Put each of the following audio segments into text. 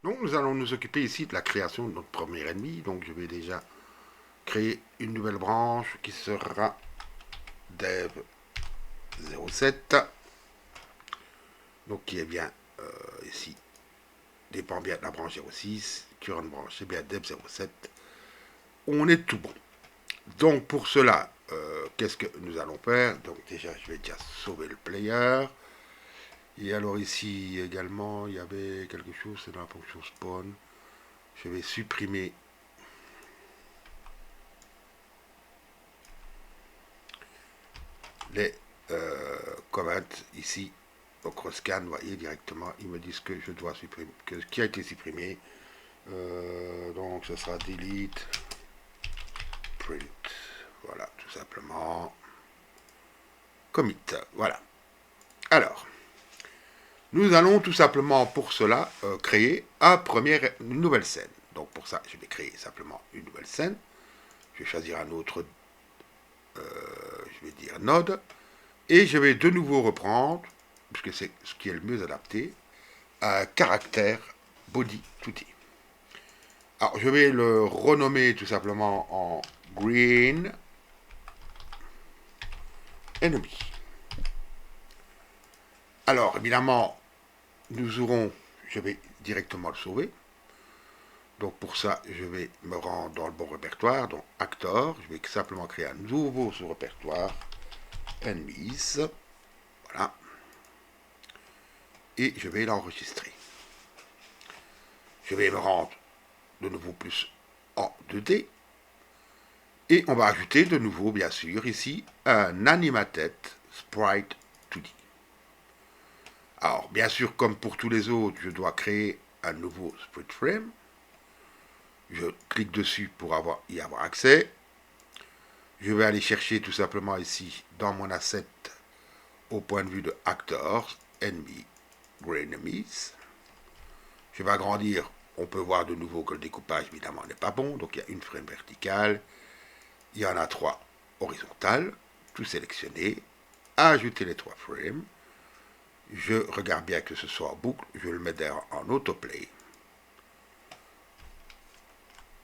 Donc nous allons nous occuper ici de la création de notre premier ennemi. Donc je vais déjà créer une nouvelle branche qui sera dev 07. Donc qui est bien ici, dépend bien de la branche 06. Current branche, c'est bien dev 07. On est tout bon. Donc pour cela, qu'est-ce que nous allons faire? Donc déjà je vais déjà sauver le player. Et alors ici également, il y avait quelque chose, c'est dans la fonction spawn. Je vais supprimer les comments ici. Donc rescan, vous voyez directement, ils me disent que je dois supprimer, que ce qui a été supprimé. Donc ce sera delete, print. Voilà, tout simplement. Commit. Voilà. Alors, nous allons tout simplement pour cela créer une nouvelle scène. Donc pour ça, je vais créer simplement une nouvelle scène. Je vais choisir un autre, je vais dire node. Et je vais de nouveau reprendre, puisque c'est ce qui est le mieux adapté, un caractère body 2D. Alors je vais le renommer tout simplement en green enemy. Alors évidemment, nous aurons, je vais directement le sauver. Donc pour ça, je vais me rendre dans le bon répertoire, donc Actor. Je vais simplement créer un nouveau sous-répertoire, Enemies. Voilà. Et je vais l'enregistrer. Je vais me rendre de nouveau plus en 2D. Et on va ajouter de nouveau, bien sûr, ici, un animated sprite 2D. Alors, bien sûr, comme pour tous les autres, je dois créer un nouveau sprite frame. Je clique dessus pour y avoir accès. Je vais aller chercher tout simplement ici, dans mon asset, au point de vue de Actors, Enemy, Green Enemies. Je vais agrandir. On peut voir de nouveau que le découpage, évidemment, n'est pas bon. Donc, il y a une frame verticale. Il y en a 3 horizontales. Tout sélectionné. Ajouter les 3 frames. Je regarde bien que ce soit en boucle. Je le mets d'ailleurs en autoplay.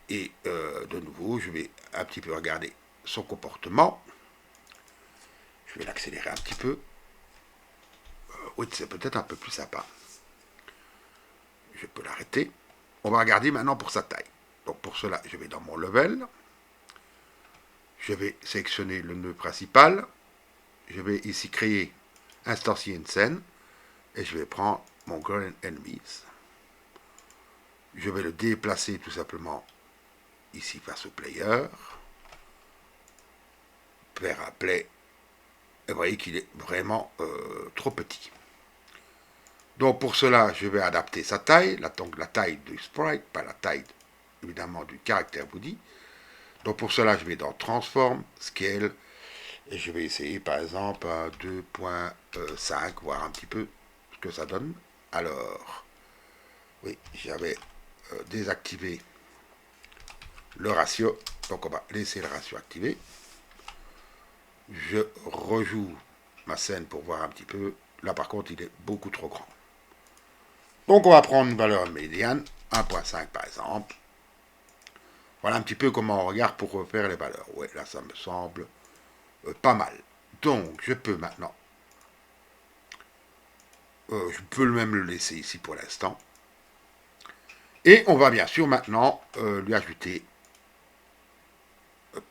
Et de nouveau, je vais un petit peu regarder son comportement. Je vais l'accélérer un petit peu. Oui, c'est peut-être un peu plus sympa. Je peux l'arrêter. On va regarder maintenant pour sa taille. Donc pour cela, je vais dans mon level. Je vais sélectionner le nœud principal. Je vais ici créer, instancier une scène. Et je vais prendre mon Green Enemies. Je vais le déplacer tout simplement ici face au player. Faire un play. Et vous voyez qu'il est vraiment trop petit. Donc pour cela, je vais adapter sa taille, donc la taille du sprite, pas la taille évidemment du caractère body. Donc pour cela, je vais dans Transform, Scale, et je vais essayer par exemple à 2.5, voir un petit peu ce que ça donne. Alors, oui, j'avais désactivé le ratio, donc on va laisser le ratio activé. Je rejoue ma scène pour voir un petit peu. Là par contre, il est beaucoup trop grand. Donc on va prendre une valeur médiane, 1.5 par exemple. Voilà un petit peu comment on regarde pour refaire les valeurs. Ouais, là ça me semble pas mal. Donc je peux maintenant, je peux même le laisser ici pour l'instant. Et on va bien sûr maintenant lui ajouter,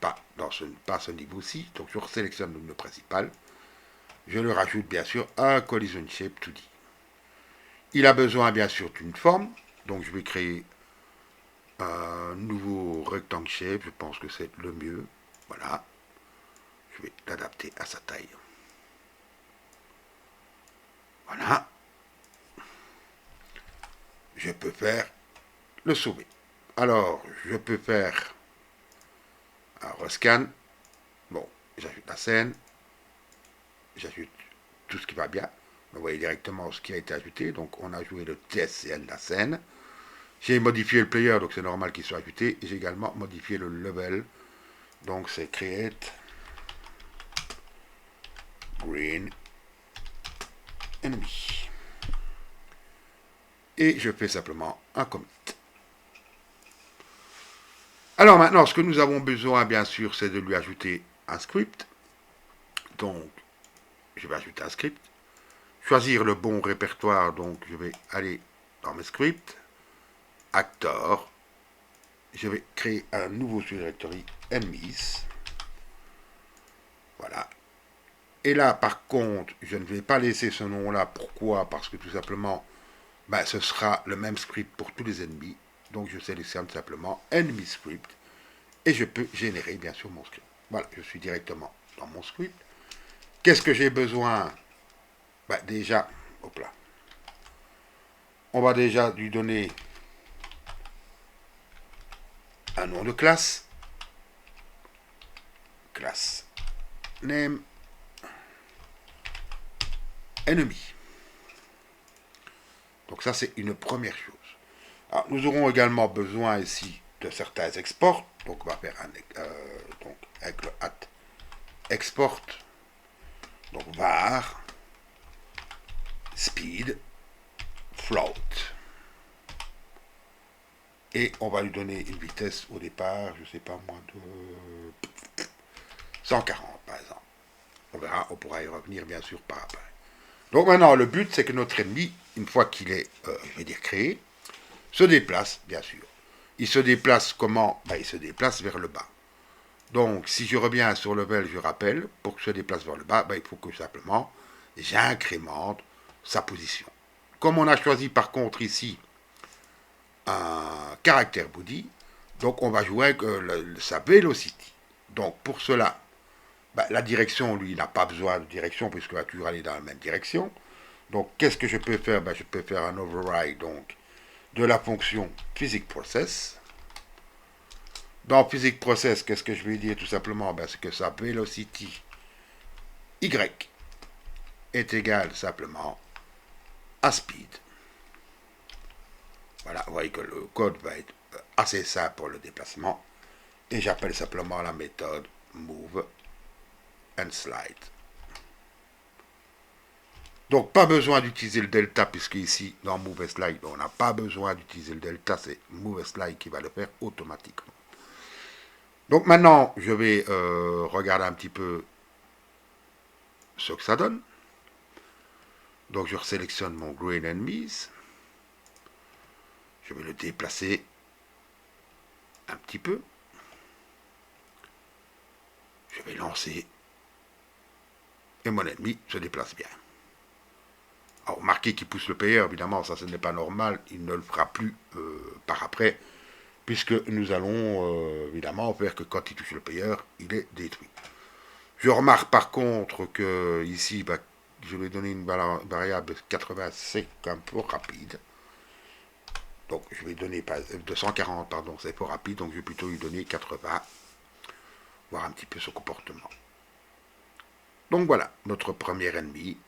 pas ce niveau-ci, donc je sélectionne le nœud principal. Je le rajoute bien sûr à Collision Shape 2D. Il a besoin bien sûr d'une forme, donc je vais créer un nouveau rectangle shape, je pense que c'est le mieux. Voilà, je vais l'adapter à sa taille. Voilà, je peux faire le sauver. Alors, je peux faire un rescan. Bon, j'ajoute la scène, j'ajoute tout ce qui va bien. Vous voyez directement ce qui a été ajouté. Donc, on a joué le TSCN de la scène. J'ai modifié le player, donc c'est normal qu'il soit ajouté. Et j'ai également modifié le level Donc c'est create green enemy. Et je fais simplement un commit. Alors maintenant, ce que nous avons besoin, bien sûr, c'est de lui ajouter un script. Donc, je vais ajouter un script. Choisir le bon répertoire, donc je vais aller dans mes scripts. Actor. Je vais créer un nouveau sous-directory enemies. Voilà. Et là, par contre, je ne vais pas laisser ce nom-là. Pourquoi? Parce que tout simplement, ben, ce sera le même script pour tous les ennemis. Donc, je sélectionne simplement enemy script. Et je peux générer, bien sûr, mon script. Voilà, je suis directement dans mon script. Qu'est-ce que j'ai besoin? Ben, déjà, hop là. On va déjà lui donner un nom de classe. Classe name enemy. Donc ça, c'est une première chose. Alors, nous aurons également besoin ici de certains exports. Donc on va faire donc avec le at export. Donc var speed float. Et on va lui donner une vitesse au départ, je ne sais pas moi, de 140 par exemple. On verra, on pourra y revenir bien sûr par après. Donc maintenant, le but, c'est que notre ennemi, une fois qu'il est, je vais dire, créé, se déplace, bien sûr. Il se déplace comment? Ben, il se déplace vers le bas. Donc, si je reviens sur level, je rappelle, pour qu'il se déplace vers le bas, ben, il faut que simplement j'incrémente sa position. Comme on a choisi par contre ici un caractère body, donc on va jouer avec sa velocity. Donc pour cela, ben, la direction, lui, il n'a pas besoin de direction puisqu'il va toujours aller dans la même direction. Donc qu'est-ce que je peux faire? Ben, je peux faire un override donc, de la fonction physicsProcess. Dans physicsProcess, qu'est-ce que je vais dire tout simplement? Ben, c'est que sa velocity y est égale simplement à speed. Voilà, vous voyez que le code va être assez simple pour le déplacement. Et j'appelle simplement la méthode move and slide. Donc pas besoin d'utiliser le delta, puisque ici, dans move and slide, on n'a pas besoin d'utiliser le delta, c'est move and slide qui va le faire automatiquement. Donc maintenant, je vais regarder un petit peu ce que ça donne. Donc je sélectionne mon green enemies. Je vais le déplacer un petit peu. Je vais lancer. Et mon ennemi se déplace bien. Alors, remarquez qu'il pousse le player, évidemment, ça ce n'est pas normal. Il ne le fera plus par après. Puisque nous allons évidemment faire que quand il touche le player, il est détruit. Je remarque par contre que ici, bah, je vais donner une variable 80, c'est un peu rapide. Donc je vais donner 240, pardon, c'est pas rapide, donc je vais plutôt lui donner 80, voir un petit peu son comportement. Donc voilà, notre premier ennemi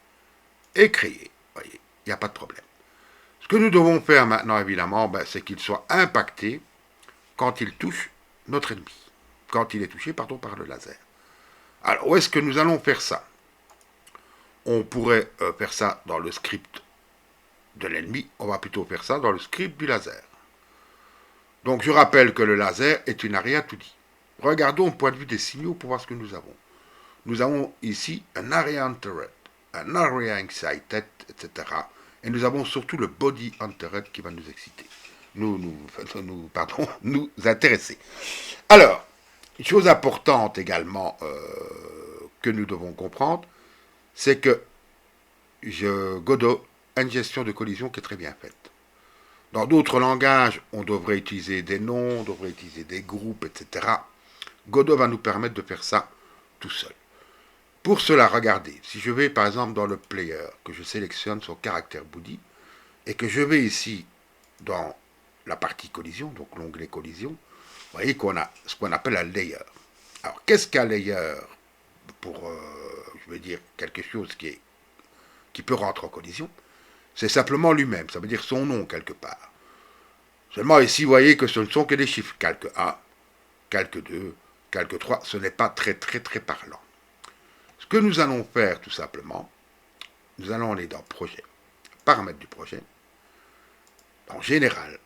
est créé. Vous voyez, il n'y a pas de problème. Ce que nous devons faire maintenant, évidemment, ben, c'est qu'il soit impacté quand il touche notre ennemi. Quand il est touché, pardon, par le laser. Alors, où est-ce que nous allons faire ça? On pourrait faire ça dans le script de l'ennemi. On va plutôt faire ça dans le script du laser. Donc, je rappelle que le laser est une area 2D. Regardons au point de vue des signaux pour voir ce que nous avons. Nous avons ici un area entered, un area excited, etc. Et nous avons surtout le body entered qui va nous exciter. Nous intéresser. Alors, une chose importante également que nous devons comprendre, c'est que Godot a une gestion de collision qui est très bien faite. Dans d'autres langages, on devrait utiliser des noms, on devrait utiliser des groupes, etc. Godot va nous permettre de faire ça tout seul. Pour cela, regardez, si je vais par exemple dans le player, que je sélectionne son caractère body, et que je vais ici dans la partie collision, donc l'onglet collision, vous voyez qu'on a ce qu'on appelle un layer. Alors, qu'est-ce qu'un layer? Pour, je veux dire, quelque chose qui peut rentrer en collision, c'est simplement lui-même, ça veut dire son nom quelque part. Seulement ici, vous voyez que ce ne sont que des chiffres, calque 1, calque 2, Calque 3, ce n'est pas très parlant. Ce que nous allons faire tout simplement, nous allons aller dans projet, paramètres du projet, en général,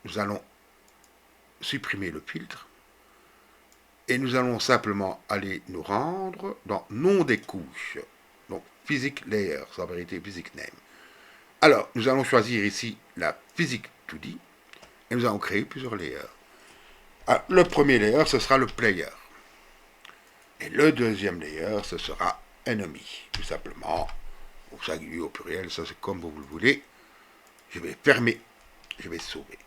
nous allons supprimer le filtre et nous allons simplement aller nous rendre dans nom des couches, donc physique layer, en vérité physique name. Alors, nous allons choisir ici la physique 2D et nous allons créer plusieurs layers. Alors, le premier layer, ce sera le player. Et le deuxième layer, ce sera enemy, tout simplement. Au singulier, au pluriel, ça c'est comme vous le voulez. Je vais fermer, je vais sauver.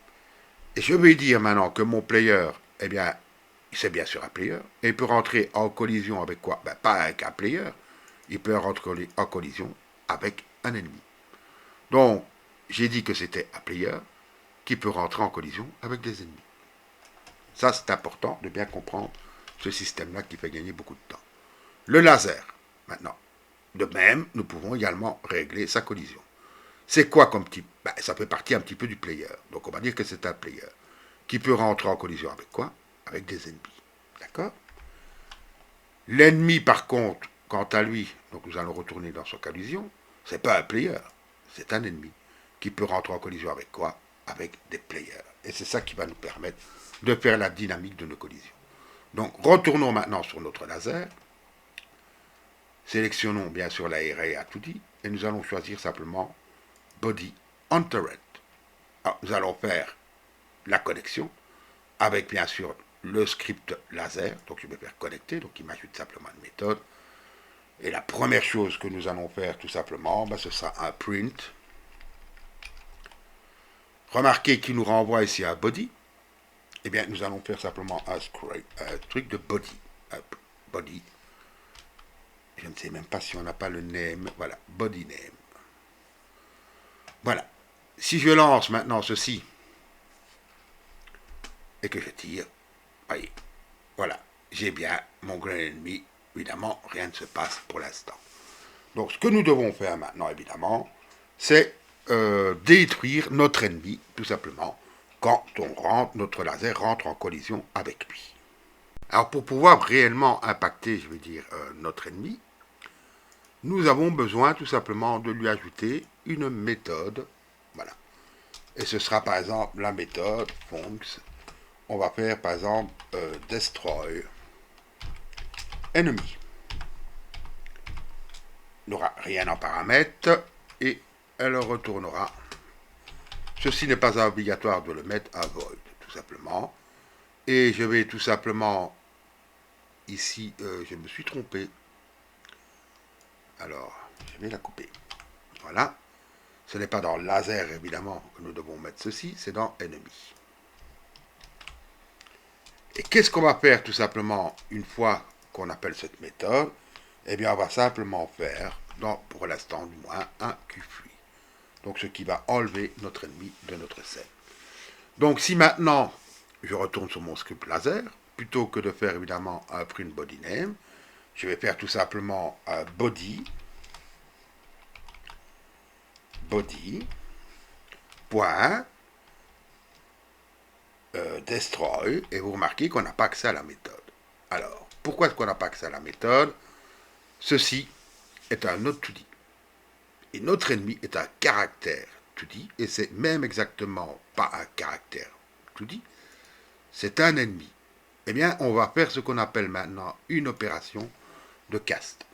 Et je vais dire maintenant que mon player, eh bien, c'est bien sûr un player. Et il peut rentrer en collision avec quoi? Ben, pas avec un player. Il peut rentrer en collision avec un ennemi. Donc, j'ai dit que c'était un player qui peut rentrer en collision avec des ennemis. Ça, c'est important de bien comprendre ce système-là qui fait gagner beaucoup de temps. Le laser, maintenant. De même, nous pouvons également régler sa collision. C'est quoi comme type? Ben, ça fait partie un petit peu du player. Donc on va dire que c'est un player qui peut rentrer en collision avec quoi? Avec des ennemis. D'accord? L'ennemi, par contre, quant à lui, donc nous allons retourner dans sa collision, c'est pas un player, c'est un ennemi qui peut rentrer en collision avec quoi? Avec des players. Et c'est ça qui va nous permettre de faire la dynamique de nos collisions. Donc retournons maintenant sur notre laser. Sélectionnons bien sûr l'area 2D et nous allons choisir simplement Body on Turret. Alors, nous allons faire la connexion avec bien sûr le script laser. Donc je vais faire connecter, donc il m'ajoute simplement une méthode. Et la première chose que nous allons faire tout simplement, ben, ce sera un print. Remarquez qu'il nous renvoie ici à body. Eh bien, nous allons faire simplement un truc de body. Body. Je ne sais même pas si on n'a pas le name. Voilà, body name. Voilà. Si je lance maintenant ceci et que je tire, voyez, voilà, j'ai bien mon grain ennemi. Évidemment, rien ne se passe pour l'instant. Donc, ce que nous devons faire maintenant, évidemment, c'est détruire notre ennemi, tout simplement, quand notre laser rentre en collision avec lui. Alors, pour pouvoir réellement impacter, je veux dire, notre ennemi, nous avons besoin tout simplement de lui ajouter une méthode. Voilà. Et ce sera par exemple la méthode func. On va faire par exemple destroy enemy. Il n'aura rien en paramètre et elle retournera. Ceci n'est pas obligatoire de le mettre à void, tout simplement. Et je vais tout simplement, ici, je me suis trompé. Alors, je vais la couper. Voilà. Ce n'est pas dans laser, évidemment, que nous devons mettre ceci, c'est dans ennemi. Et qu'est-ce qu'on va faire tout simplement une fois qu'on appelle cette méthode? Eh bien, on va simplement faire, pour l'instant du moins, un QFree. Donc, ce qui va enlever notre ennemi de notre scène. Donc, si maintenant, je retourne sur mon script laser, plutôt que de faire évidemment un print body name, je vais faire tout simplement un body, point, destroy, et vous remarquez qu'on n'a pas accès à la méthode. Alors, pourquoi est-ce qu'on n'a pas accès à la méthode? Ceci est un autre 2D. Et notre ennemi est un caractère 2D, et c'est même exactement pas un caractère 2D, c'est un ennemi. Eh bien, on va faire ce qu'on appelle maintenant une opération de cast.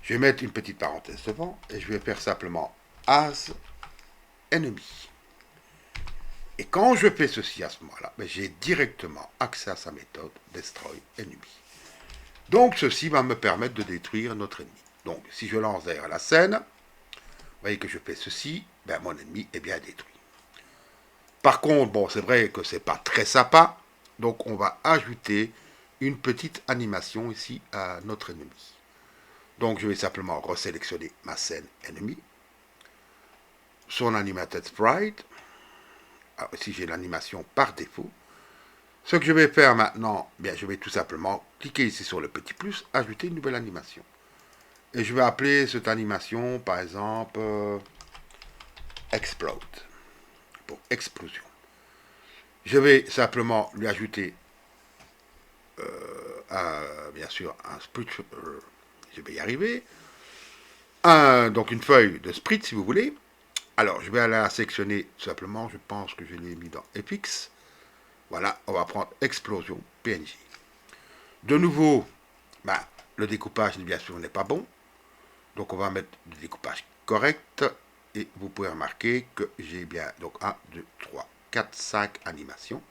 Je vais mettre une petite parenthèse devant, et je vais faire simplement as enemy. Et quand je fais ceci à ce moment-là, ben, j'ai directement accès à sa méthode destroy enemy. Donc ceci va me permettre de détruire notre ennemi. Donc si je lance derrière la scène, vous voyez que je fais ceci, ben, mon ennemi est bien détruit. Par contre, bon, c'est vrai que c'est pas très sympa, donc on va ajouter une petite animation ici à notre ennemi. Donc je vais simplement resélectionner ma scène ennemi, son animated sprite. Alors, ici j'ai l'animation par défaut. Ce que je vais faire maintenant, bien, je vais tout simplement cliquer ici sur le petit plus, ajouter une nouvelle animation. Et je vais appeler cette animation, par exemple, Explode, pour explosion. Je vais simplement lui ajouter bien sûr un sprite, je vais y arriver, donc une feuille de sprite si vous voulez. Alors je vais aller la sélectionner tout simplement, je pense que je l'ai mis dans FX. Voilà, on va prendre explosion PNJ. De nouveau, bah, le découpage bien sûr n'est pas bon, donc on va mettre du découpage correct, et vous pouvez remarquer que j'ai bien donc 1, 2, 3, 4, 5 animations.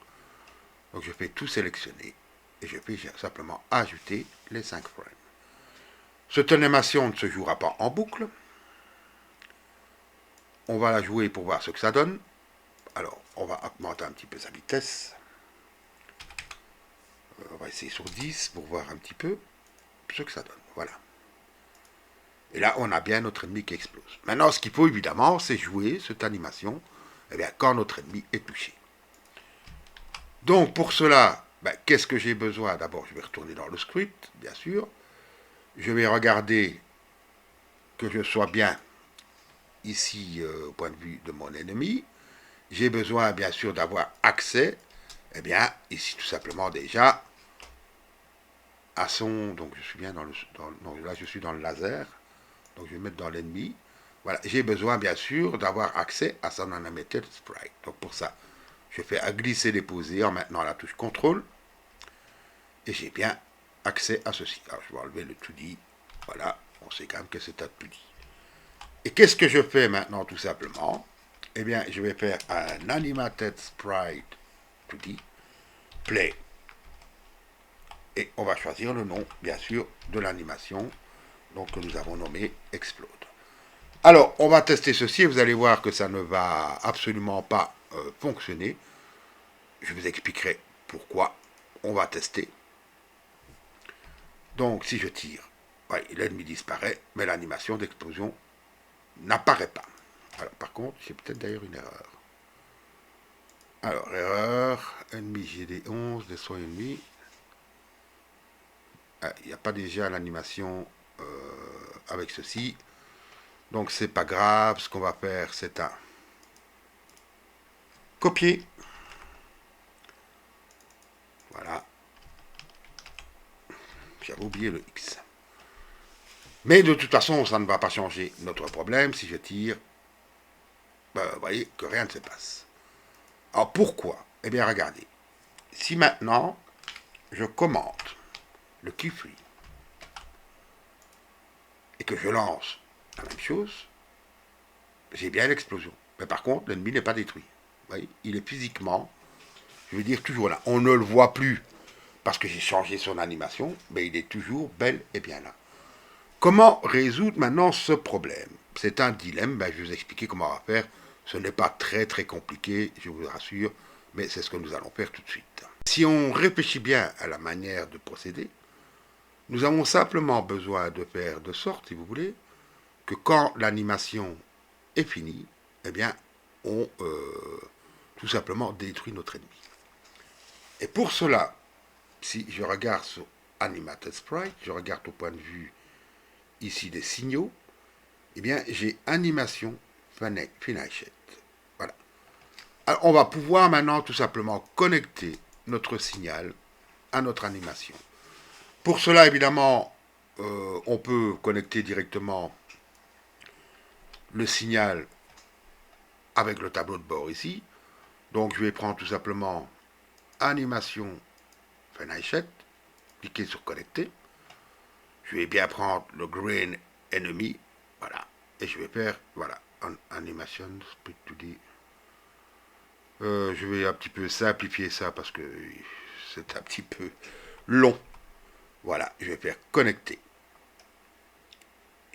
Donc je fais tout sélectionner et je vais simplement ajouter les 5 frames. Cette animation ne se jouera pas en boucle. On va la jouer pour voir ce que ça donne. Alors, on va augmenter un petit peu sa vitesse. On va essayer sur 10 pour voir un petit peu ce que ça donne. Voilà. Et là, on a bien notre ennemi qui explose. Maintenant, ce qu'il faut évidemment, c'est jouer cette animation quand notre ennemi est touché. Donc, pour cela, qu'est-ce que j'ai besoin? D'abord, je vais retourner dans le script, bien sûr. Je vais regarder que je sois bien ici au point de vue de mon ennemi. J'ai besoin, bien sûr, d'avoir accès, ici, tout simplement, déjà, à son... Donc, je suis bien dans le... donc, là, je suis dans le laser. Donc, je vais mettre dans l'ennemi. Voilà, j'ai besoin, bien sûr, d'avoir accès à son animated sprite. Donc, pour ça, je fais à glisser-déposer en maintenant la touche contrôle. Et j'ai bien accès à ceci. Alors, je vais enlever le 2D. Voilà, on sait quand même que c'est un 2D. Et qu'est-ce que je fais maintenant, tout simplement? Eh bien, je vais faire un animated sprite 2D, play. Et on va choisir le nom, bien sûr, de l'animation, donc que nous avons nommé explode. Alors, on va tester ceci et vous allez voir que ça ne va absolument pas fonctionner. Je vous expliquerai pourquoi. On va tester. Donc, si je tire, l'ennemi disparaît, mais l'animation d'explosion n'apparaît pas. Alors, par contre, j'ai peut-être d'ailleurs une erreur. Alors, erreur, ennemi GD11, destroy ennemi. Il n'y a pas déjà l'animation avec ceci. Donc, c'est pas grave. Ce qu'on va faire, c'est un copier. Voilà. J'avais oublié le X. Mais de toute façon, ça ne va pas changer notre problème. Si je tire, vous voyez que rien ne se passe. Alors pourquoi? Eh bien, regardez. Si maintenant, je commente le keyfree et que je lance la même chose, j'ai bien l'explosion. Mais par contre, l'ennemi n'est pas détruit. Vous voyez, il est physiquement, je veux dire, toujours là. On ne le voit plus parce que j'ai changé son animation, mais il est toujours bel et bien là. Comment résoudre maintenant ce problème? C'est un dilemme, je vais vous expliquer comment on va faire. Ce n'est pas très très compliqué, je vous rassure, mais c'est ce que nous allons faire tout de suite. Si on réfléchit bien à la manière de procéder, nous avons simplement besoin de faire de sorte, si vous voulez, que quand l'animation est finie, on tout simplement détruit notre ennemi. Et pour cela, si je regarde sur Animated Sprite, je regarde au point de vue ici des signaux, j'ai animation finished. Voilà. Alors, on va pouvoir maintenant tout simplement connecter notre signal à notre animation. Pour cela, évidemment, on peut connecter directement le signal avec le tableau de bord ici. Donc, je vais prendre tout simplement animation finished, cliquer sur connecter. Je vais bien prendre le green enemy, voilà, et je vais faire, voilà, animation split 2D. Je vais un petit peu simplifier ça parce que c'est un petit peu long. Voilà, je vais faire connecter.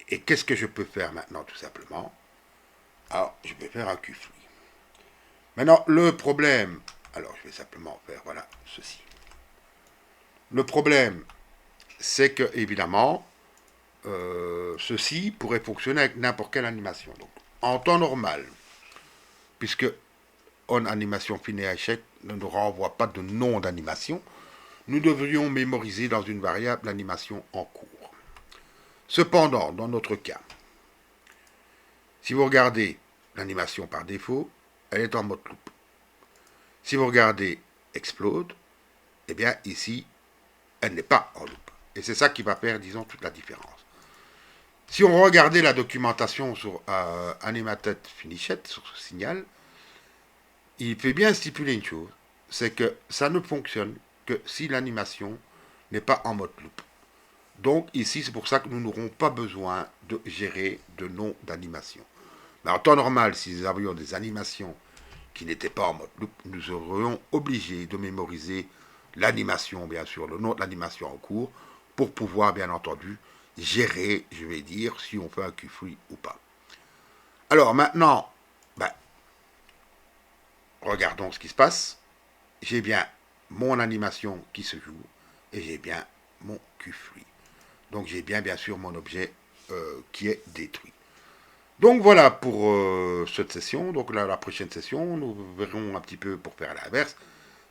Et qu'est-ce que je peux faire maintenant tout simplement? Alors, je vais faire un keyfree. Maintenant, le problème, alors je vais simplement faire, voilà, ceci. Le problème, c'est que, évidemment, ceci pourrait fonctionner avec n'importe quelle animation. Donc, en temps normal, puisque on animation finished ne nous renvoie pas de nom d'animation, nous devrions mémoriser dans une variable l'animation en cours. Cependant, dans notre cas, si vous regardez l'animation par défaut, elle est en mode loop. Si vous regardez explode, ici, elle n'est pas en loop. Et c'est ça qui va faire, disons, toute la différence. Si on regardait la documentation sur Animated Finished, sur ce signal, il fait bien stipuler une chose, c'est que ça ne fonctionne que si l'animation n'est pas en mode loop. Donc ici, c'est pour ça que nous n'aurons pas besoin de gérer de nom d'animation. Mais en temps normal, si nous avions des animations qui n'étaient pas en mode loop, nous serions obligés de mémoriser l'animation, bien sûr, le nom de l'animation en cours, pour pouvoir, bien entendu, gérer, je vais dire, si on fait un Q-free ou pas. Alors maintenant, regardons ce qui se passe. J'ai bien mon animation qui se joue et j'ai bien mon Q-free. Donc j'ai bien sûr mon objet qui est détruit. Donc voilà pour cette session. Donc la prochaine session, nous verrons un petit peu pour faire l'inverse.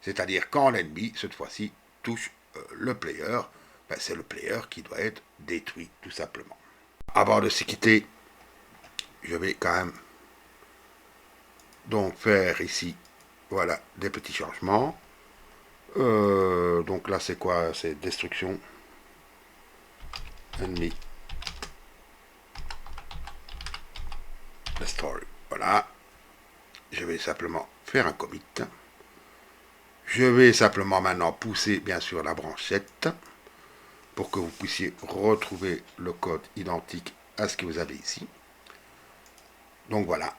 C'est-à-dire quand l'ennemi, cette fois-ci, touche le player, c'est le player qui doit être détruit, tout simplement. Avant de se quitter, je vais quand même donc faire ici, voilà, des petits changements. Donc là, c'est quoi? C'est destruction. Ennemi. Destroy. Voilà. Je vais simplement faire un commit. Je vais simplement maintenant pousser, bien sûr, la branchette pour que vous puissiez retrouver le code identique à ce que vous avez ici. Donc voilà.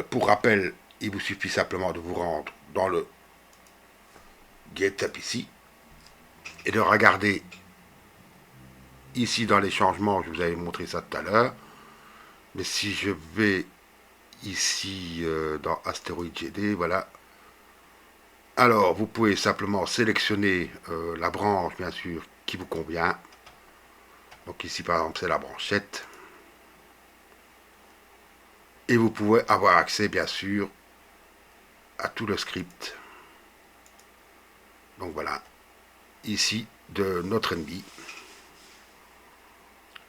Pour rappel, il vous suffit simplement de vous rendre dans le GitHub ici et de regarder ici dans les changements. Je vous avais montré ça tout à l'heure. Mais si je vais ici dans Asteroid GD, voilà. Alors, vous pouvez simplement sélectionner la branche, bien sûr, qui vous convient. Donc ici, par exemple, c'est la branchette. Et vous pouvez avoir accès, bien sûr, à tout le script. Donc voilà, ici, de notre ennemi.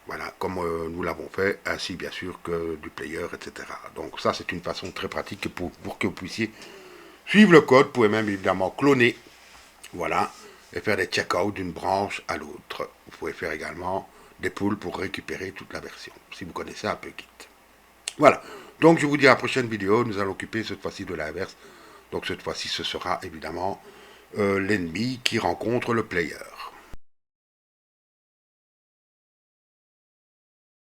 Voilà, comme nous l'avons fait, ainsi bien sûr que du player, etc. Donc ça, c'est une façon très pratique pour que vous puissiez suivre le code. Vous pouvez même évidemment cloner, voilà, et faire des check-out d'une branche à l'autre. Vous pouvez faire également des pulls pour récupérer toute la version, si vous connaissez un peu Git. Voilà, donc je vous dis à la prochaine vidéo, nous allons occuper cette fois-ci de l'inverse. Donc cette fois-ci, ce sera évidemment l'ennemi qui rencontre le player.